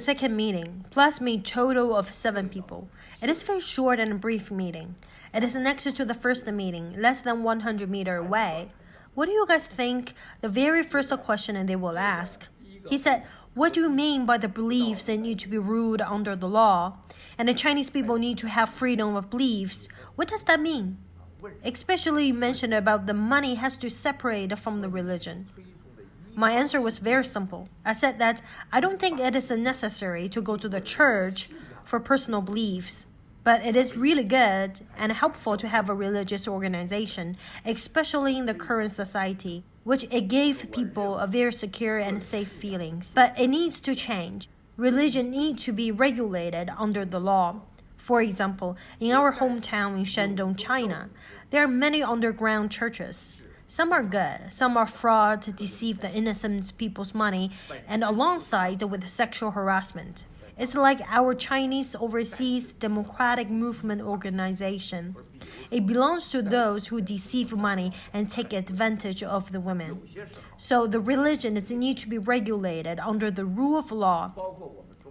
second meeting, plus me total of 7 people. It is very short and brief meeting. It is next to the first meeting, less than 100 meters away. What do you guys think the very first question they will ask? He said, what do you mean by the beliefs that need to be ruled under the law? And the Chinese people need to have freedom of beliefs. What does that mean? Especially you mentioned about the money has to separate from the religion. My answer was very simple. I said that I don't think it is necessary to go to the church for personal beliefs, but it is really good and helpful to have a religious organization, especially in the current society, which it gave people a very secure and safe feelings. But it needs to change. Religion needs to be regulated under the law. For example, in our hometown in Shandong, China, there are many underground churches. Some are good, some are fraud to deceive the innocent people's money, and alongside with sexual harassment. It's like our Chinese Overseas Democratic Movement organization. It belongs to those who deceive money and take advantage of the women. So the religion needs to be regulated under the rule of law,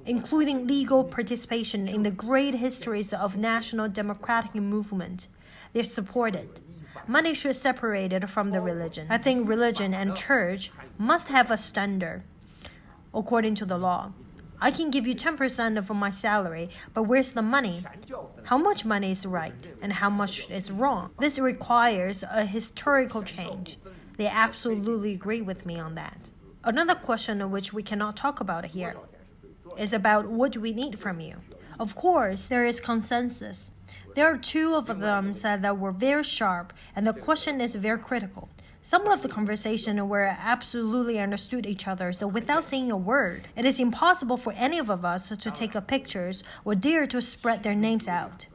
including legal participation in the great histories of national democratic movement. They're supported. Money should separate it from the religion. I think religion and church must have a standard according to the law. I can give you 10% of my salary, but where's the money? How much money is right and how much is wrong? This requires a historical change. They absolutely agree with me on that. Another question which we cannot talk about here is about what do we need from you. Of course, there is consensus. There are 2 of them said that were very sharp, and the question is very critical. Some of the conversation were absolutely understood each other, so without saying a word, it is impossible for any of us to take pictures or dare to spread their names out.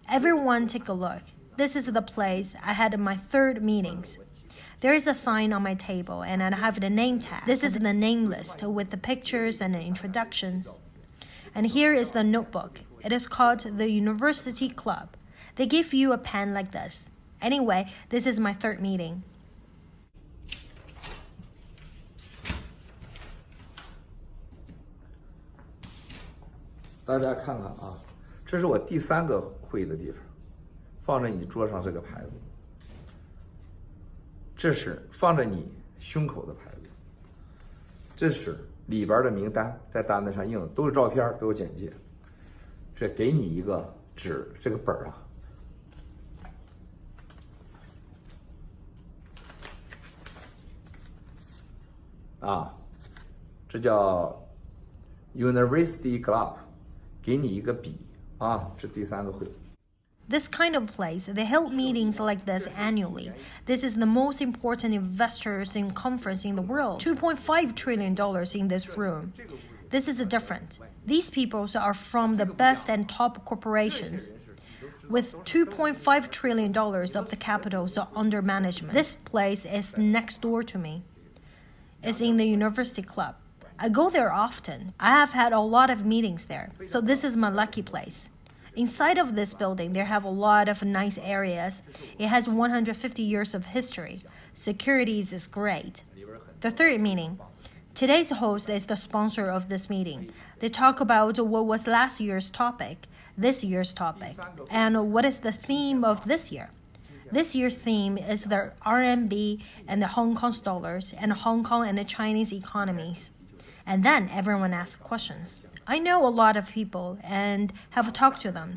Everyone take a look. This is the place I had my 3rd meetings. There is a sign on my table, and I have the name tag. This is the name list with the pictures and the introductions. And here is the notebook. It is called the University Club. They give you a pen like this. Anyway, this is my 3rd meeting. 大家看看啊，这是我第3个会议的地方，放着你桌上这个牌子，这是放着你胸口的牌子，这是里边的名单，在单子上印的都是照片，都有简介。这给你一个纸，这个本啊，这叫 University Club， 给你一个笔啊，这第3个会。This kind of place, they hold meetings like this annually. This is the most important investors in conference in the world. $2.5 trillion in this room. This is different. These people are from the best and top corporations. With $2.5 trillion of the capital under management. This place is next door to me. It's in the University Club. I go there often. I have had a lot of meetings there. So this is my lucky place. Inside of this building, there have a lot of nice areas. It has 150 years of history. Security is great. The 3rd meeting. Today's host is the sponsor of this meeting. They talk about what was last year's topic, this year's topic, and what is the theme of this year. This year's theme is the RMB and the Hong Kong dollars and Hong Kong and the Chinese economies. And then everyone asks questions. I know a lot of people and have talked to them,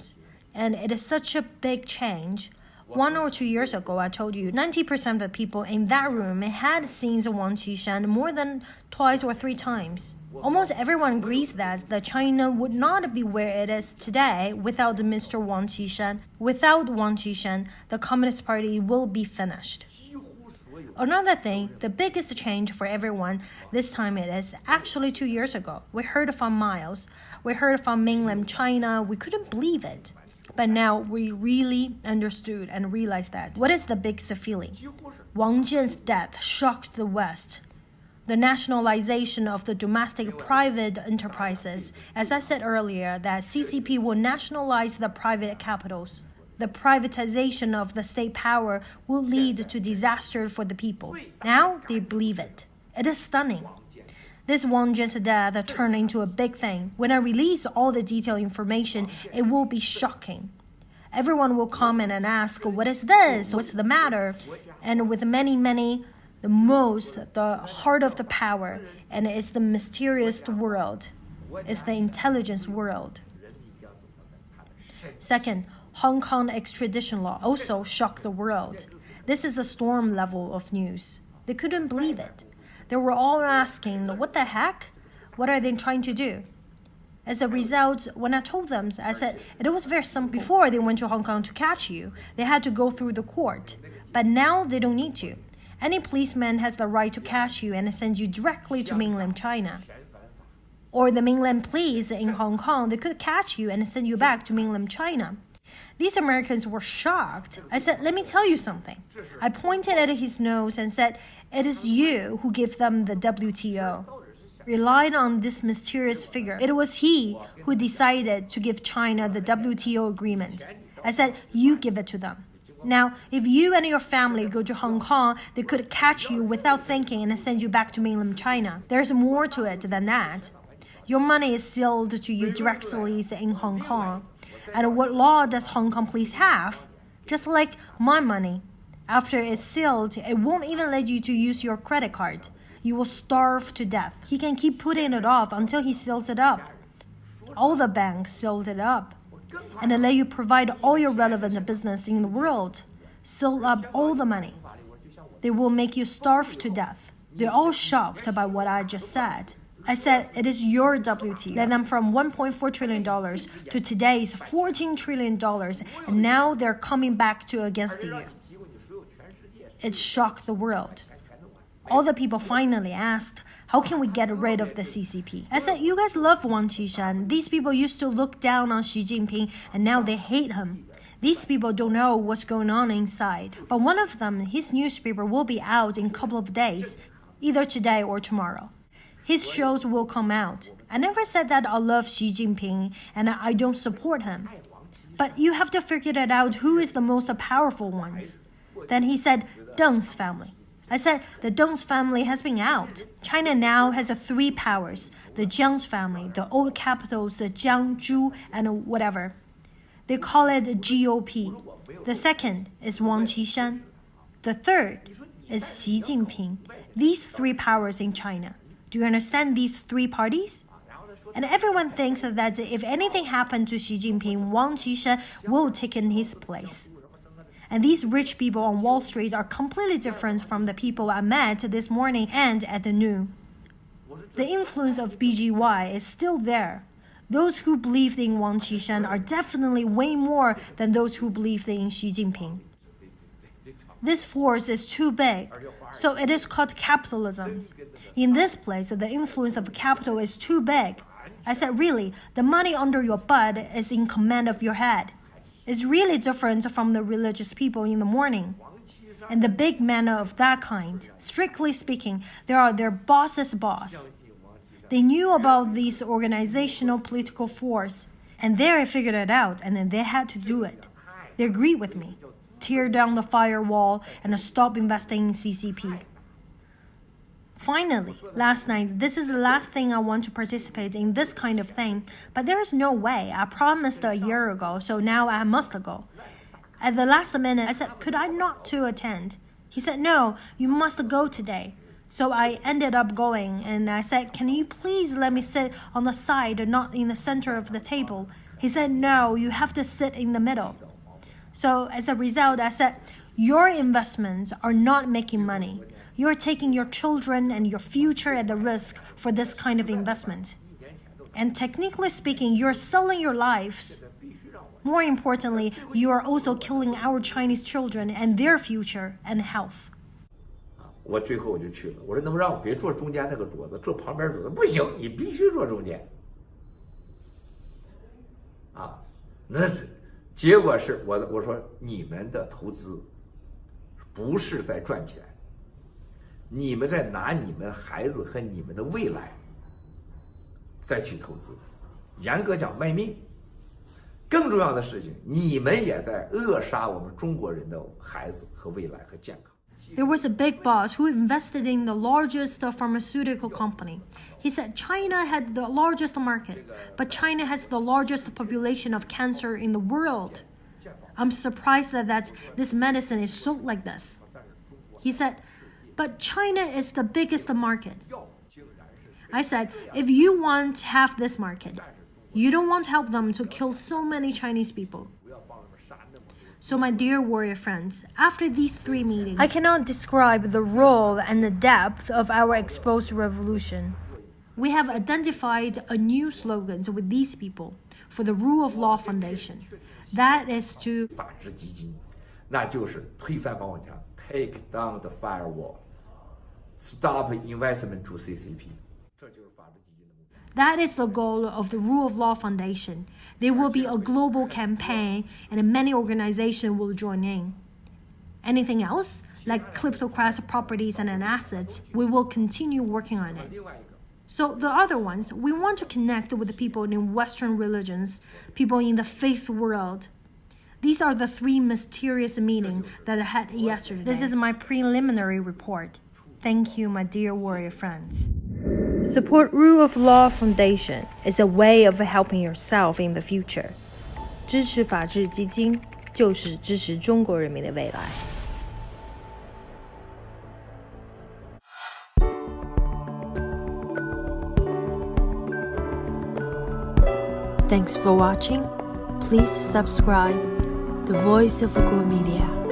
and it is such a big change. 1 or 2 years ago, I told you 90% of the people in that room had seen Wang Qishan more than twice or 3 times. Almost everyone agrees that the China would not be where it is today without Mr. Wang Qishan. Without Wang Qishan, the Communist Party will be finished. Another thing, the biggest change for everyone this time it is actually 2 years ago. We heard from Miles. We heard from mainland China. We couldn't believe it. But now we really understood and realized that. What is the biggest feeling? Wang Jian's death shocked the West. The nationalization of the domestic private enterprises. As I said earlier, that CCP will nationalize the private capitals. The privatization of the state power will lead to disaster for the people. Now they believe it. It is stunning. This won't just turn into a big thing. When I release all the detailed information, it will be shocking. Everyone will comment and ask, what is this? What's the matter? And with many, the heart of the power, and it's the mysterious world. It's the intelligence world. Second, Hong Kong extradition law also shocked the world. This is a storm level of news. They couldn't believe it. They were all asking, what the heck? What are they trying to do? As a result, when I told them, I said, it was very simple. Before they went to Hong Kong to catch you, they had to go through the court. But now they don't need to. Any policeman has the right to catch you and send you directly to mainland China. Or the mainland police in Hong Kong, they could catch you and send you back to mainland China. These Americans were shocked. I said, let me tell you something. I pointed at his nose and said, it is you who give them the WTO. Relying on this mysterious figure, it was he who decided to give China the WTO agreement. I said, you give it to them. Now, if you and your family go to Hong Kong, they could catch you without thinking and send you back to mainland China. There's more to it than that. Your money is sealed to you directly in Hong Kong. And what law does Hong Kong police have? Just like my money. After it's sealed, it won't even let you to use your credit card. You will starve to death. He can keep putting it off until he seals it up. All the banks sealed it up. And they let you provide all your relevant business in the world. Seal up all the money. They will make you starve to death. They're all shocked by what I just said. I said, it is your WTO. Led them from $1.4 trillion to today's $14 trillion, and now they're coming back against you. It shocked the world. All the people finally asked, how can we get rid of the CCP? I said, you guys love Wang Qishan. These people used to look down on Xi Jinping, and now they hate him. These people don't know what's going on inside. But one of them, his newspaper will be out in a couple of days, either today or tomorrow. His shows will come out. I never said that I love Xi Jinping and I don't support him. But you have to figure it out who is the most powerful ones. Then he said, Deng's family. I said, the Deng's family has been out. China now has 3 powers. The Jiang's family, the old capitals, the Jiang, Zhu, and whatever. They call it GOP. The second is Wang Qishan. The third is Xi Jinping. These 3 powers in China. Do you understand these 3 parties? And everyone thinks that if anything happened to Xi Jinping, Wang Qishan will take in his place. And these rich people on Wall Street are completely different from the people I met this morning and at the noon. The influence of BGY is still there. Those who believed in Wang Qishan are definitely way more than those who believed in Xi Jinping. This force is too big, so it is called capitalism. In this place, the influence of capital is too big. I said, really, the money under your butt is in command of your head. It's really different from the religious people in the morning. And the big men of that kind, strictly speaking, they are their boss's boss. They knew about this organizational political force, and they figured it out, and then they had to do it. They agreed with me. Tear down the firewall and stop investing in CCP. Finally, last night, this is the last thing I want to participate in this kind of thing, but there is no way. I promised a year ago, so now I must go. At the last minute, I said, could I not to attend? He said, no, you must go today. So I ended up going, and I said, can you please let me sit on the side, not in the center of the table? He said, no, you have to sit in the middle. So as a result, I said, your investments are not making money. You're taking your children and your future at the risk for this kind of investment. And technically speaking, you're selling your lives. More importantly, you are also killing our Chinese children and their future and health. 我最后我就去了，我说能不能让我别坐中间那个桌子，坐旁边桌子？不行，你必须坐中间。啊，那结果是我说你们的投资不是在赚钱，你们在拿你们孩子和你们的未来再去投资，严格讲卖命。更重要的事情，你们也在扼杀我们中国人的孩子和未来和健康。There was a big boss who invested in the largest pharmaceutical company. He said China had the largest market, but China has the largest population of cancer in the world. I'm surprised that this medicine is sold like this. He said, but China is the biggest market. I said, if you want half this market, you don't want to help them to kill so many Chinese people. So my dear warrior friends, after these 3 meetings, I cannot describe the role and the depth of our exposed revolution. We have identified a new slogan with these people for the Rule of Law Foundation. That is to 法治基金，那就是推翻防火墙 ，take down the firewall, stop investment to CCP， 这就是法治基金的目标。 That is the goal of the Rule of Law Foundation. There will be a global campaign and many organizations will join in. Anything else, like cryptocurrency properties and assets, we will continue working on it. So the other ones, we want to connect with the people in Western religions, people in the faith world. These are the 3 mysterious meetings that I had yesterday. This is my preliminary report. Thank you, my dear warrior friends. Support Rule of Law Foundation is a way of helping yourself in the future. 支持法治基金就是支持中国人民的未来。Thanks for watching. Please subscribe. The Voice of Kwok Media.